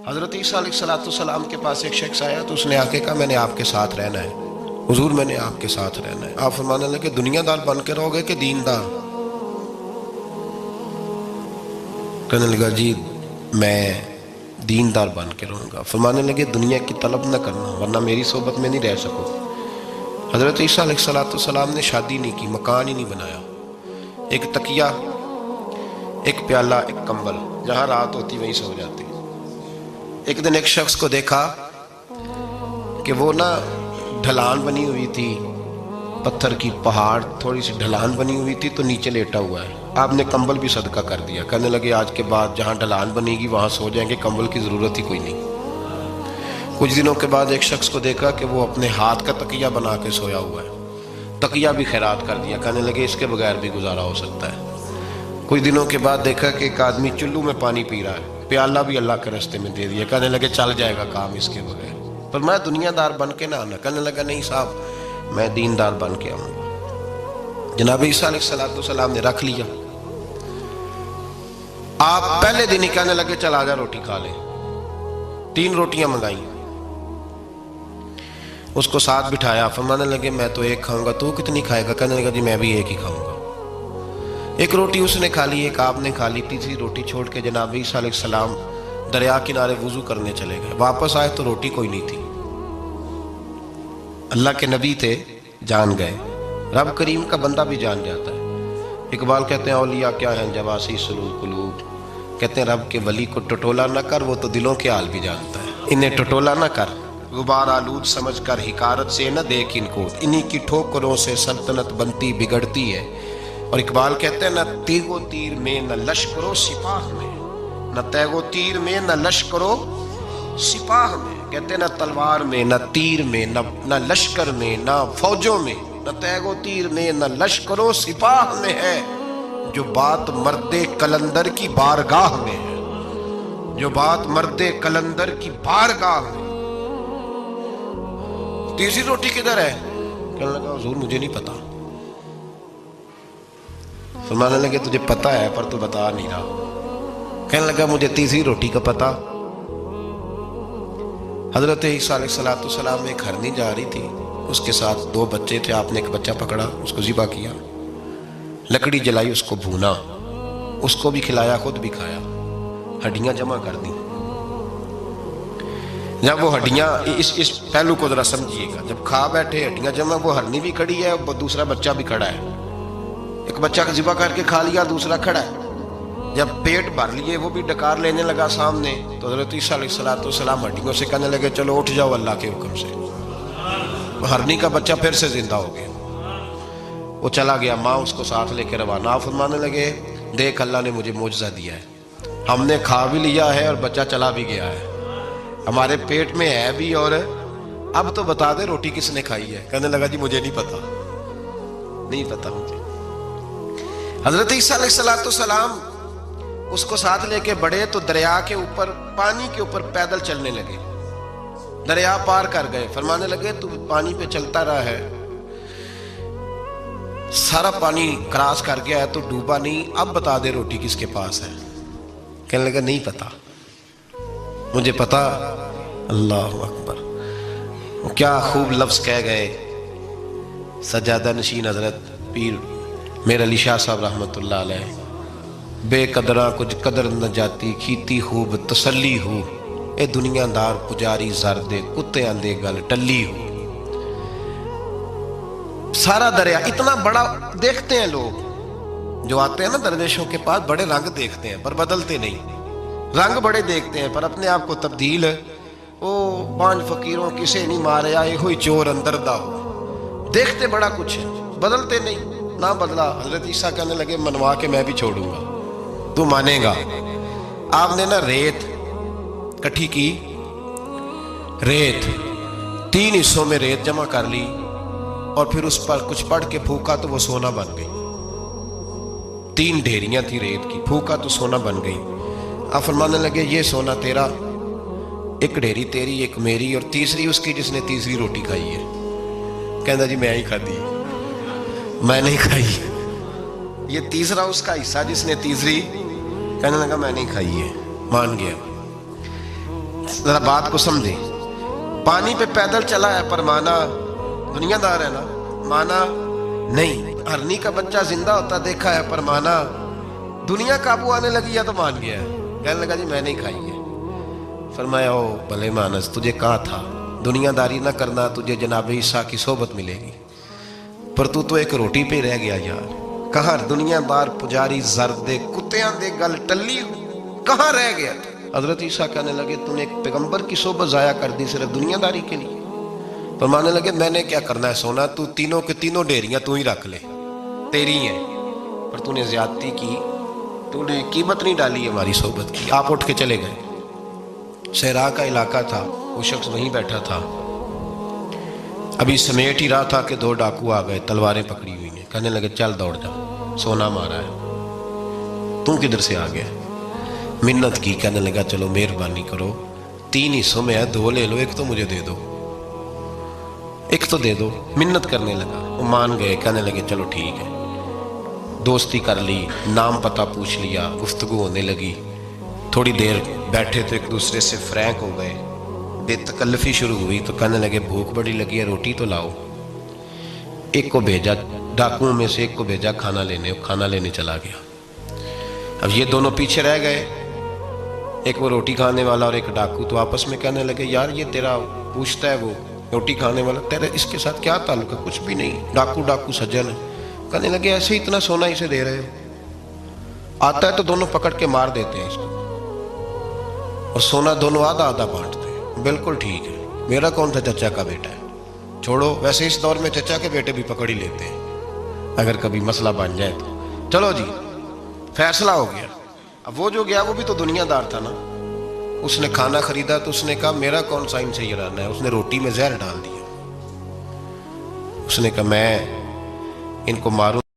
حضرت عیسیٰ علیہ السلام کے پاس ایک شخص آیا تو اس نے آ کے کہا میں نے آپ کے ساتھ رہنا ہے حضور، میں نے آپ کے ساتھ رہنا ہے۔ آپ فرمانے لگے دنیا دار بن کے رہو گے کہ دیندار؟ کہنے لگا جی میں دیندار بن کے رہوں گا۔ فرمانے لگے دنیا کی طلب نہ کرنا ورنہ میری صحبت میں نہیں رہ سکو۔ حضرت عیسیٰ علیہ السلام نے شادی نہیں کی، مکان ہی نہیں بنایا، ایک تکیہ، ایک پیالہ، ایک کمبل، جہاں رات ہوتی وہیں سو جاتی۔ ایک دن ایک شخص کو دیکھا کہ وہ ڈھلان بنی ہوئی تھی، پتھر کی پہاڑ تھوڑی سی ڈھلان بنی ہوئی تھی تو نیچے لیٹا ہوا ہے۔ آپ نے کمبل بھی صدقہ کر دیا، کہنے لگے آج کے بعد جہاں ڈھلان بنے گی وہاں سو جائیں گے، کمبل کی ضرورت ہی کوئی نہیں۔ کچھ دنوں کے بعد ایک شخص کو دیکھا کہ وہ اپنے ہاتھ کا تکیہ بنا کے سویا ہوا ہے، تکیہ بھی خیرات کر دیا، کہنے لگے اس کے بغیر بھی گزارا ہو سکتا ہے۔ کچھ دنوں کے بعد دیکھا کہ ایک آدمی چلو میں پانی پی رہا ہے، پیالہ بھی اللہ کے راستے میں دے دیا، کہنے لگے چل جائے گا کام اس کے بغیر۔ پر میں دنیا دار بن کے نہ آنا، کہنے لگا نہیں صاحب میں دیندار بن کے آؤں گا۔ جناب عیسیٰ علیہ السلام نے رکھ لیا۔ آپ پہلے دن ہی کہنے لگے چل آجا روٹی کھا لے، 3 روٹیاں منگائیں، اس کو ساتھ بٹھایا، فرمانے لگے میں تو ایک کھاؤں گا، تو کتنی کھائے گا؟ کہنے لگا جی میں بھی ایک ہی کھاؤں گا۔ ایک روٹی اس نے کھا لی، ایک آپ نے کھا لی، تیسری روٹی چھوڑ کے جناب عیسیٰ علیہ السلام دریا کنارے وضو کرنے چلے گئے۔ واپس آئے تو روٹی کوئی نہیں تھی۔ اللہ کے نبی تھے، جان گئے۔ رب کریم کا بندہ بھی جان جاتا ہے۔ اقبال کہتے ہیں اولیاء کیا ہیں جواسی سلول قلوب، کہتے ہیں رب کے ولی کو ٹٹولا نہ کر، وہ تو دلوں کے حال بھی جانتا ہے۔ انہیں ٹٹولا نہ کر، غبار آلود سمجھ کر حکارت سے نہ دیکھ ان کو، انہی کی ٹھوکروں سے سلطنت بنتی بگڑتی ہے۔ اور اقبال کہتے ہیں نہ تیغ و تیر میں نہ لشکر و سپاہ میں، نہ تیغ و تیر میں نہ لشکر و سپاہ میں، کہتے ہیں نہ تلوار میں نہ تیر میں نہ لشکر میں نہ فوجوں میں، نہ تیغ و تیر میں نہ لشکر و سپاہ میں ہے، جو بات مرد قلندر کی بارگاہ میں ہے، جو بات مرد قلندر کی بارگاہ میں۔ تیسری روٹی کدھر ہے؟ کہنے لگا حضور مجھے نہیں پتا۔ فرمانے لگے تجھے پتا ہے پر تو بتا نہیں رہا۔ کہنے لگا مجھے تیسری روٹی کا پتا۔ حضرت عیسیٰ علیہ السلام میں ایک ہرنی جا رہی تھی، اس کے ساتھ 2 بچے تھے، آپ نے ایک بچہ پکڑا، اس کو ذبح کیا، لکڑی جلائی، اس کو بھونا، اس کو بھی کھلایا، خود بھی کھایا، ہڈیاں جمع کر دی۔ جب وہ ہڈیاں اس پہلو کو ذرا سمجھیے گا، جب کھا بیٹھے ہڈیاں جمع، وہ ہرنی بھی کھڑی ہے اور دوسرا بچہ بھی کھڑا ہے، ایک بچہ کا ذبح کر کے کھا لیا، دوسرا کھڑا ہے۔ جب پیٹ بھر لیے وہ بھی ڈکار لینے لگا سامنے، تو حضرت عیسیٰ علیہ السلام ہڈیوں سے کہنے لگے چلو اٹھ جاؤ اللہ کے حکم سے۔ ہرنی کا بچہ پھر سے زندہ ہو گیا، وہ چلا گیا، ماں اس کو ساتھ لے کے روانہ۔ فرمانے لگے دیکھ اللہ نے مجھے معجزہ دیا ہے، ہم نے کھا بھی لیا ہے اور بچہ چلا بھی گیا ہے، ہمارے پیٹ میں ہے بھی، اور اب تو بتا دے روٹی کس نے کھائی ہے؟ کہنے لگا جی مجھے نہیں پتا، نہیں پتا مجھے۔ حضرت عیسیٰ علیہ السلام اس کو ساتھ لے کے بڑھے تو دریا کے اوپر، پانی کے اوپر پیدل چلنے لگے، دریا پار کر گئے۔ فرمانے لگے تو پانی پہ چلتا رہا ہے، سارا پانی کراس کر گیا ہے تو ڈوبا نہیں، اب بتا دے روٹی کس کے پاس ہے؟ کہنے لگا نہیں پتا مجھے پتا۔ اللہ اکبر، کیا خوب لفظ کہہ گئے سجادہ نشین حضرت پیر میر علی شاہ صاحب رحمۃ اللہ علیہ، بے قدراں کچھ قدر نہ جاتی، کھیتی خوب تسلی ہو، اے دنیا دار پجاری زردے کتے آندے گل ٹلی ہو۔ سارا دریا اتنا بڑا دیکھتے ہیں لوگ جو آتے ہیں نا درویشوں کے پاس، بڑے رنگ دیکھتے ہیں پر بدلتے نہیں، رنگ بڑے دیکھتے ہیں پر اپنے آپ کو تبدیل، او 5 فقیروں کسے نہیں مارے آئے ہوئی چور اندر دا ہو، دیکھتے بڑا کچھ ہے بدلتے نہیں۔ نہ بدلا، حضرت عیسیٰ کہنے لگے منوا کے میں بھی چھوڑوں گا، تو مانے گا۔ آپ نے ریت کٹھی کی، ریت 3 حصوں میں ریت جمع کر لی اور پھر اس پر کچھ پڑھ کے پھونکا تو وہ سونا بن گئی۔ 3 ڈھیریاں تھی ریت کی، پھونکا تو سونا بن گئی۔ آپ فرمانے لگے یہ سونا تیرا، ایک ڈھیری تیری، ایک میری، اور تیسری اس کی جس نے تیسری روٹی کھائی ہے۔ کہنا جی میں ہی کھا دی، میں نہیں کھائی، یہ تیسرا اس کا حصہ جس نے تیسری، کہنے لگا میں نہیں کھائی ہے، مان گیا۔ ذرا بات کو سمجھے. پانی پہ پیدل چلا ہے پر مانا دنیا دار ہے نا, مانا نہیں. ہرنی کا بچہ زندہ ہوتا دیکھا ہے پر مانا دنیا قابو آنے لگی ہے تو مان گیا ہے. کہنے لگا جی میں نہیں کھائی ہے. فرمایا او بھلے مانس, تجھے کہا تھا دنیا داری نہ کرنا, تجھے جناب عیسیٰ کی صحبت ملے گی, پر تو ایک روٹی پہ رہ گیا یار. کہاں دنیا دار پجاری زردے کتیاں دے گل ٹلی, کہاں رہ گیا. حضرت عیسیٰ کہنے لگے تو نے ایک پیغمبر کی صحبت ضائع کر دی صرف دنیا داری کے لیے. فرمانے لگے میں نے کیا کرنا ہے سونا, تو تینوں کے تینوں ڈیریاں تو ہی رکھ لے, تیری ہیں, پر تو نے زیادتی کی, تو نے قیمت نہیں ڈالی ہماری صحبت کی. آپ اٹھ کے چلے گئے. صحرا کا علاقہ تھا, وہ شخص وہیں بیٹھا تھا, ابھی سمیٹ ہی رہا تھا کہ دو ڈاکو آ گئے, تلواریں پکڑی ہوئی ہیں. کہنے لگے چل دوڑ جا, سونا مارا ہے, تو کدھر سے آ گیا. منت کی, کہنے لگا چلو مہربانی کرو, 3 حصوں میں ہے, 2 لے لو, ایک تو مجھے دے دو, ایک تو دے دو. منت کرنے لگا, وہ مان گئے. کہنے لگے چلو ٹھیک ہے. دوستی کر لی, نام پتہ پوچھ لیا, گفتگو ہونے لگی. تھوڑی دیر بیٹھے تو ایک دوسرے سے فرینک ہو گئے, بے تکلفی شروع ہوئی. تو کہنے لگے بھوک بڑی لگی ہے, روٹی تو لاؤ. ایک کو بھیجا, ڈاکوؤں میں سے ایک کو بھیجا کھانا لینے, کھانا لینے چلا گیا. اب یہ دونوں پیچھے رہ گئے, ایک وہ روٹی کھانے والا اور ایک ڈاکو. تو آپس میں کہنے لگے یار یہ تیرا پوچھتا ہے وہ روٹی کھانے والا, تیرے اس کے ساتھ کیا تعلق ہے. کچھ بھی نہیں, ڈاکو سجن ہے. کہنے لگے ایسے ہی اتنا سونا اسے دے رہے ہو, آتا ہے تو دونوں پکڑ کے مار دیتے ہیں اس کو, اور سونا دونوں آدھا آدھا بانٹتے ہیں. بالکل ٹھیک ہے, میرا کون تھا, چچا کا بیٹا ہے, چھوڑو. ویسے اس دور میں چچا کے بیٹے بھی پکڑ ہی لیتے ہیں اگر کبھی مسئلہ بن جائے تو. چلو جی فیصلہ ہو گیا. اب وہ جو گیا وہ بھی تو دنیا دار تھا نا, اس نے کھانا خریدا تو اس نے کہا میرا کون سا ان سے یہ رہنا ہے. اس نے روٹی میں زہر ڈال دیا. اس نے کہا میں ان کو ماروں